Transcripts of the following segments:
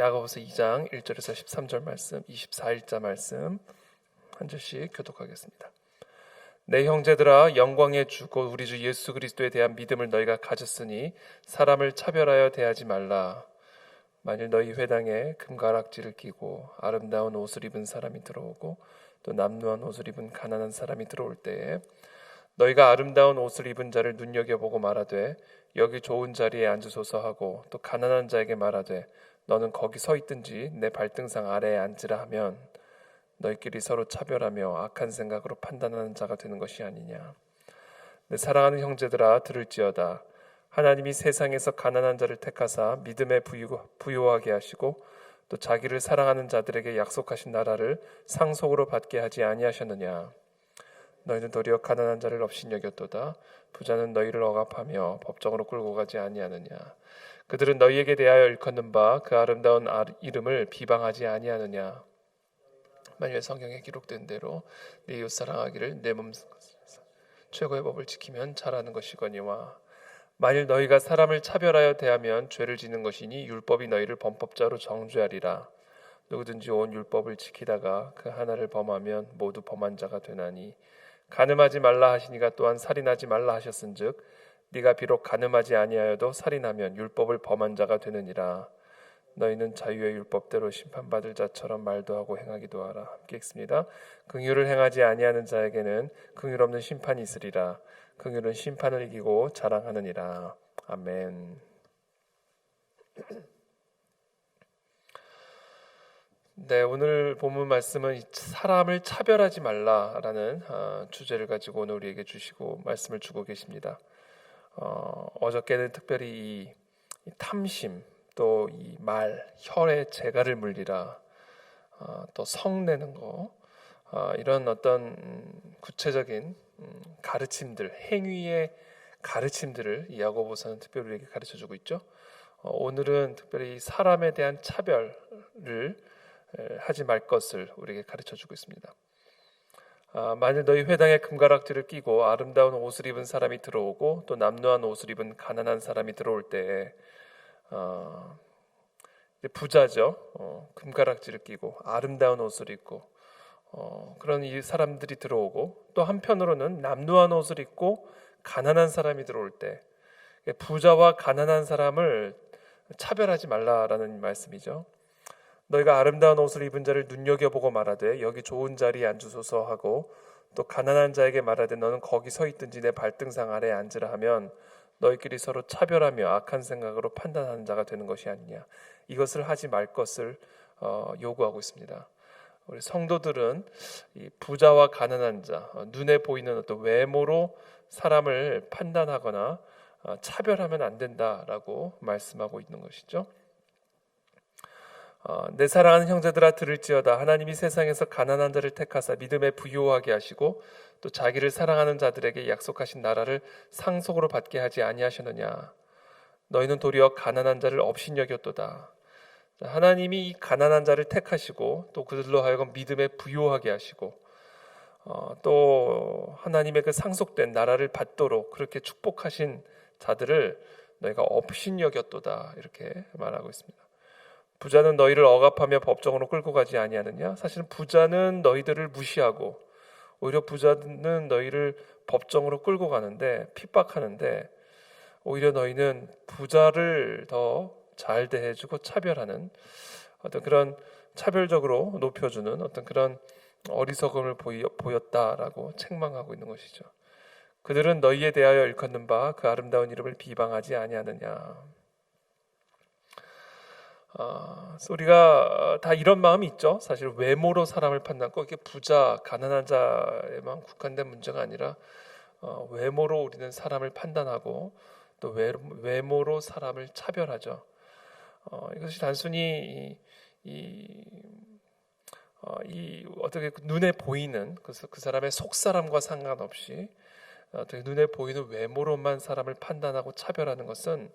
야고보서 2장 1절에서 13절 말씀, 24일자 말씀 한 절씩 교독하겠습니다. 내 형제들아, 영광의 주 곧 우리 주 예수 그리스도에 대한 믿음을 너희가 가졌으니 사람을 차별하여 대하지 말라. 만일 너희 회당에 금가락지를 끼고 아름다운 옷을 입은 사람이 들어오고 또 남루한 옷을 입은 가난한 사람이 들어올 때에 너희가 아름다운 옷을 입은 자를 눈여겨보고 말하되 여기 좋은 자리에 앉으소서 하고 또 가난한 자에게 말하되 너는 거기 서 있든지 내 발등상 아래에 앉으라 하면 너희끼리 서로 차별하며 악한 생각으로 판단하는 자가 되는 것이 아니냐. 내 사랑하는 형제들아, 들을지어다. 하나님이 세상에서 가난한 자를 택하사 믿음에 부요하게 하시고 또 자기를 사랑하는 자들에게 약속하신 나라를 상속으로 받게 하지 아니하셨느냐. 너희는 도리어 가난한 자를 업신여겼도다. 부자는 너희를 억압하며 법정으로 끌고 가지 아니하느냐. 그들은 너희에게 대하여 일컫는 바 그 아름다운 이름을 비방하지 아니하느냐. 만일 성경에 기록된 대로 네 이웃 사랑하기를 내 몸 최고의 법을 지키면 잘하는 것이거니와 만일 너희가 사람을 차별하여 대하면 죄를 지는 것이니 율법이 너희를 범법자로 정죄하리라. 누구든지 온 율법을 지키다가 그 하나를 범하면 모두 범한 자가 되나니 간음하지 말라 하시니가 또한 살인하지 말라 하셨은즉 네가 비록 간음하지 아니하여도 살인하면 율법을 범한 자가 되느니라. 너희는 자유의 율법대로 심판받을 자처럼 말도 하고 행하기도 하라. 함께 읽습니다. 긍휼을 행하지 아니하는 자에게는 긍휼 없는 심판이 있으리라. 긍휼은 심판을 이기고 자랑하느니라. 아멘. 네, 오늘 본문 말씀은 사람을 차별하지 말라라는 주제를 가지고 오늘 우리에게 주시고 말씀을 주고 계십니다. 어저께는 특별히 이 탐심, 또 이 말, 혈의 재갈을 물리라, 또 성내는 거, 이런 어떤 구체적인 가르침들, 행위의 가르침들을 이 야고보서는 특별히 우리에게 가르쳐주고 있죠. 오늘은 특별히 사람에 대한 차별을 하지 말 것을 우리에게 가르쳐주고 있습니다. 만일 너희 회당에 금가락지를 끼고 아름다운 옷을 입은 사람이 들어오고 또 남루한 옷을 입은 가난한 사람이 들어올 때에 부자죠. 금가락지를 끼고 아름다운 옷을 입고 그런 이 사람들이 들어오고 또 한편으로는 남루한 옷을 입고 가난한 사람이 들어올 때 부자와 가난한 사람을 차별하지 말라라는 말씀이죠. 너희가 아름다운 옷을 입은 자를 눈여겨보고 말하되 여기 좋은 자리에 앉으소서 하고 또 가난한 자에게 말하되 너는 거기 서 있든지 내 발등상 아래에 앉으라 하면 너희끼리 서로 차별하며 악한 생각으로 판단하는 자가 되는 것이 아니냐. 이것을 하지 말 것을 요구하고 있습니다. 우리 성도들은 이 부자와 가난한 자, 눈에 보이는 어떤 외모로 사람을 판단하거나 차별하면 안 된다라고 말씀하고 있는 것이죠. 내 사랑하는 형제들아, 들을지어다. 하나님이 세상에서 가난한 자를 택하사 믿음에 부요하게 하시고 또 자기를 사랑하는 자들에게 약속하신 나라를 상속으로 받게 하지 아니하셨느냐. 너희는 도리어 가난한 자를 업신여겼도다. 하나님이 이 가난한 자를 택하시고 또 그들로 하여금 믿음에 부요하게 하시고 또 하나님의 그 상속된 나라를 받도록 그렇게 축복하신 자들을 너희가 업신여겼도다, 이렇게 말하고 있습니다. 부자는 너희를 억압하며 법정으로 끌고 가지 아니하느냐. 사실은 부자는 너희들을 무시하고 오히려 부자는 너희를 법정으로 끌고 가는데, 핍박하는데 오히려 너희는 부자를 더 잘 대해주고 차별하는 어떤 그런 차별적으로 높여주는 어떤 그런 어리석음을 보였다라고 책망하고 있는 것이죠. 그들은 너희에 대하여 일컫는 바 그 아름다운 이름을 비방하지 아니하느냐. 우리가 다 이런 마음이 있죠. 사실 외모로 사람을 판단하고 이게 부자, 가난한 자에만 국한된 문제가 아니라 외모로 우리는 사람을 판단하고 또 외모로 사람을 차별하죠. 이것이 단순히 어떻게 눈에 보이는 그 사람의 속사람과 상관없이 어떻게 눈에 보이는 외모로만 사람을 판단하고 차별하는 것은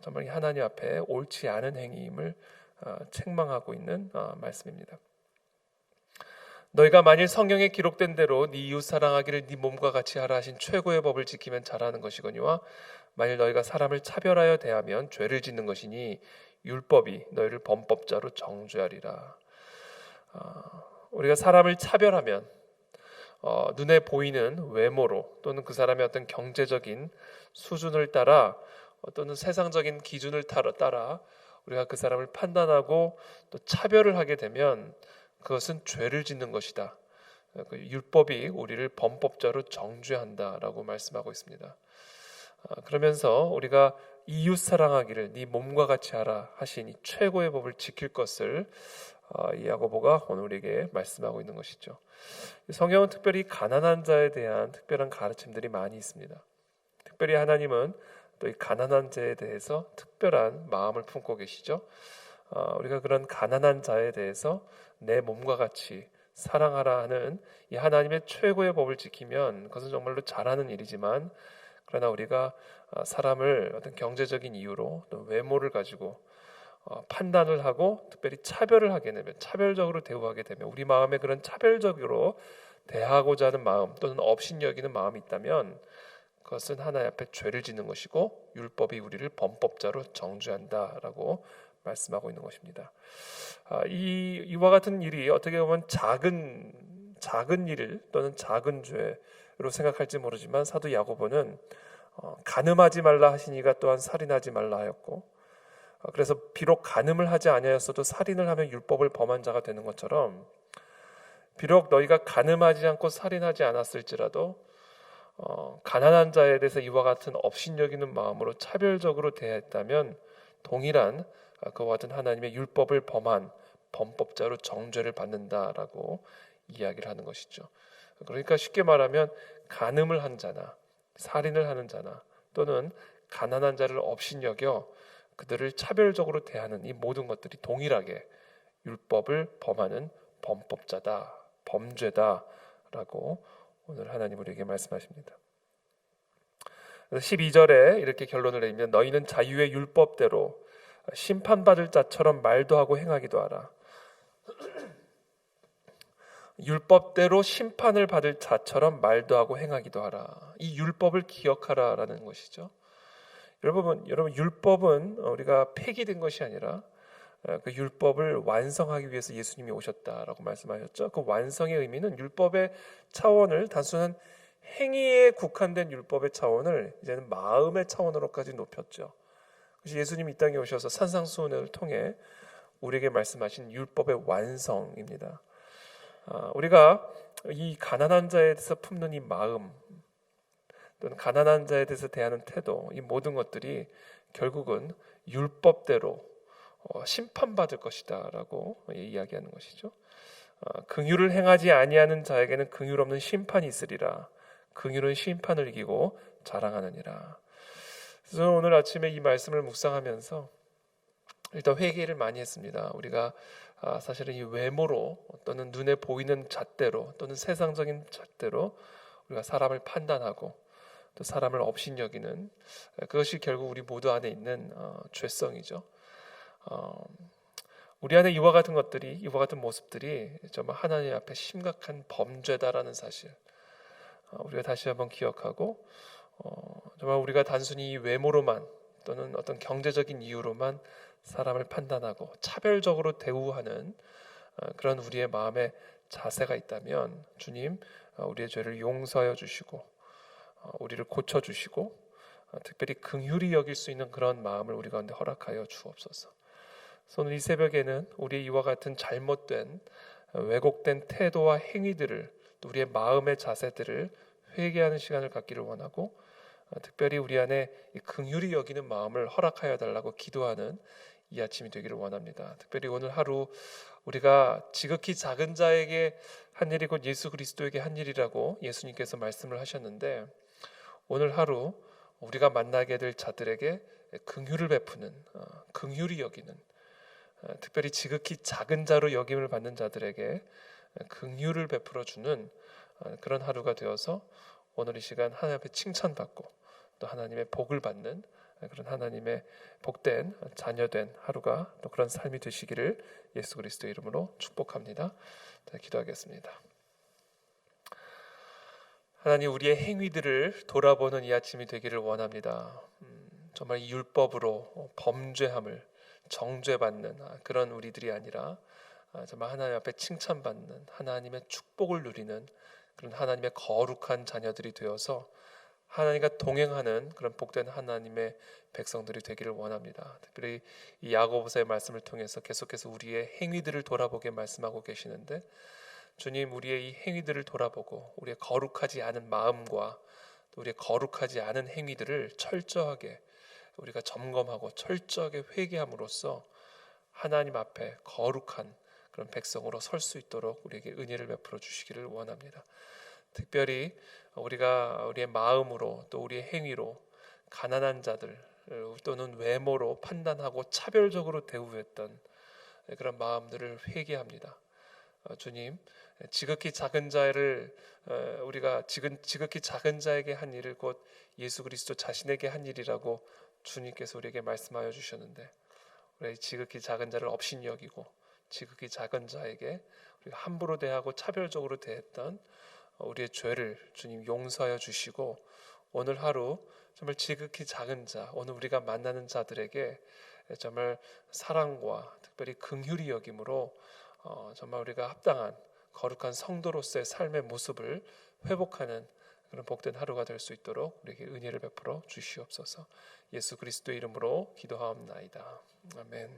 정말 하나님 앞에 옳지 않은 행위임을 책망하고 있는 말씀입니다. 너희가 만일 성경에 기록된 대로 네 이웃 사랑하기를 네 몸과 같이 하라 하신 최고의 법을 지키면 잘하는 것이거니와 만일 너희가 사람을 차별하여 대하면 죄를 짓는 것이니 율법이 너희를 범법자로 정죄하리라. 우리가 사람을 차별하면 눈에 보이는 외모로 또는 그 사람의 어떤 경제적인 수준을 따라 또는 세상적인 기준을 따라 우리가 그 사람을 판단하고 또 차별을 하게 되면 그것은 죄를 짓는 것이다. 그 율법이 우리를 범법자로 정죄한다라고 말씀하고 있습니다. 그러면서 우리가 이웃 사랑하기를 네 몸과 같이 하라 하신 이 최고의 법을 지킬 것을 이 야고보가 오늘 우리에게 말씀하고 있는 것이죠. 성경은 특별히 가난한 자에 대한 특별한 가르침들이 많이 있습니다. 특별히 하나님은 또 이 가난한 자에 대해서 특별한 마음을 품고 계시죠. 우리가 그런 가난한 자에 대해서 내 몸과 같이 사랑하라 하는 이 하나님의 최고의 법을 지키면 그것은 정말로 잘하는 일이지만, 그러나 우리가 사람을 어떤 경제적인 이유로 또 외모를 가지고 판단을 하고 특별히 차별을 하게 되면, 차별적으로 대우하게 되면, 우리 마음에 그런 차별적으로 대하고자 하는 마음 또는 업신여기는 마음이 있다면 그것은 하나님 앞에 죄를 짓는 것이고 율법이 우리를 범법자로 정죄한다라고 말씀하고 있는 것입니다. 이와 같은 일이 어떻게 보면 작은 일 또는 작은 죄로 생각할지 모르지만 사도 야고보는 간음하지 말라 하시니가 또한 살인하지 말라 하였고, 그래서 비록 간음을 하지 아니하였어도 살인을 하면 율법을 범한 자가 되는 것처럼, 비록 너희가 간음하지 않고 살인하지 않았을지라도 가난한 자에 대해서 이와 같은 업신여기는 마음으로 차별적으로 대했다면 동일한 그와 같은 하나님의 율법을 범한 범법자로 정죄를 받는다라고 이야기를 하는 것이죠. 그러니까 쉽게 말하면 간음을 한 자나 살인을 하는 자나 또는 가난한 자를 업신여겨 그들을 차별적으로 대하는 이 모든 것들이 동일하게 율법을 범하는 범법자다, 범죄다라고 오늘 하나님 우리에게 말씀하십니다. 12절에 이렇게 결론을 내리면 너희는 자유의 율법대로 심판받을 자처럼 말도 하고 행하기도 하라. 율법대로 심판을 받을 자처럼 말도 하고 행하기도 하라. 이 율법을 기억하라라는 것이죠. 여러분 율법은 우리가 폐기된 것이 아니라 그 율법을 완성하기 위해서 예수님이 오셨다라고 말씀하셨죠. 그 완성의 의미는 율법의 차원을 단순한 행위에 국한된 율법의 차원을 이제는 마음의 차원으로까지 높였죠. 그래서 예수님이 이 땅에 오셔서 산상수훈을 통해 우리에게 말씀하신 율법의 완성입니다. 우리가 이 가난한 자에 대해서 품는 이 마음 또는 가난한 자에 대해서 대하는 태도, 이 모든 것들이 결국은 율법대로 심판받을 것이다라고 이야기하는 것이죠. 긍휼을 행하지 아니하는 자에게는 긍휼 없는 심판이 있으리라. 긍휼은 심판을 이기고 자랑하느니라. 그래서 오늘 아침에 이 말씀을 묵상하면서 일단 회개를 많이 했습니다. 우리가 사실은 이 외모로 또는 눈에 보이는 잣대로 또는 세상적인 잣대로 우리가 사람을 판단하고 또 사람을 업신여기는 그것이 결국 우리 모두 안에 있는 죄성이죠. 우리 안에 이와 같은 것들이, 이와 같은 모습들이 정말 하나님 앞에 심각한 범죄다라는 사실 우리가 다시 한번 기억하고, 정말 우리가 단순히 외모로만 또는 어떤 경제적인 이유로만 사람을 판단하고 차별적으로 대우하는 그런 우리의 마음의 자세가 있다면 주님 우리의 죄를 용서하여 주시고 우리를 고쳐주시고 특별히 긍휼히 여길 수 있는 그런 마음을 우리 가운데 허락하여 주옵소서. 오늘 이 새벽에는 우리의 이와 같은 잘못된 왜곡된 태도와 행위들을, 또 우리의 마음의 자세들을 회개하는 시간을 갖기를 원하고, 특별히 우리 안에 긍휼히 여기는 마음을 허락하여 달라고 기도하는 이 아침이 되기를 원합니다. 특별히 오늘 하루 우리가 지극히 작은 자에게 한 일이 곧 예수 그리스도에게 한 일이라고 예수님께서 말씀을 하셨는데, 오늘 하루 우리가 만나게 될 자들에게 긍휼을 베푸는, 긍휼히 여기는, 특별히 지극히 작은 자로 여김을 받는 자들에게 긍휼을 베풀어 주는 그런 하루가 되어서 오늘 이 시간 하나님 앞에 칭찬받고 또 하나님의 복을 받는 그런 하나님의 복된 자녀된 하루가 또 그런 삶이 되시기를 예수 그리스도의 이름으로 축복합니다. 기도하겠습니다. 하나님, 우리의 행위들을 돌아보는 이 아침이 되기를 원합니다. 정말 이 율법으로 범죄함을 정죄받는 그런 우리들이 아니라 정말 하나님 앞에 칭찬받는 하나님의 축복을 누리는 그런 하나님의 거룩한 자녀들이 되어서 하나님과 동행하는 그런 복된 하나님의 백성들이 되기를 원합니다. 특별히 이 야고보서의 말씀을 통해서 계속해서 우리의 행위들을 돌아보게 말씀하고 계시는데, 주님, 우리의 이 행위들을 돌아보고 우리의 거룩하지 않은 마음과 또 우리의 거룩하지 않은 행위들을 철저하게 우리가 점검하고 철저하게 회개함으로써 하나님 앞에 거룩한 그런 백성으로 설 수 있도록 우리에게 은혜를 베풀어 주시기를 원합니다. 특별히 우리가 우리의 마음으로 또 우리의 행위로 가난한 자들 또는 외모로 판단하고 차별적으로 대우했던 그런 마음들을 회개합니다. 주님, 지극히 작은 자를 우리가 지극히 작은 자에게 한 일을 곧 예수 그리스도 자신에게 한 일이라고 주님께서 우리에게 말씀하여 주셨는데, 우리 지극히 작은 자를 업신 여기고 지극히 작은 자에게 우리가 함부로 대하고 차별적으로 대했던 우리의 죄를 주님 용서하여 주시고, 오늘 하루 정말 지극히 작은 자, 오늘 우리가 만나는 자들에게 정말 사랑과 특별히 긍휼히 여김으로 정말 우리가 합당한 거룩한 성도로서의 삶의 모습을 회복하는 그런 복된 하루가 될 수 있도록 우리에게 은혜를 베풀어 주시옵소서. 예수 그리스도의 이름으로 기도하옵나이다. 아멘.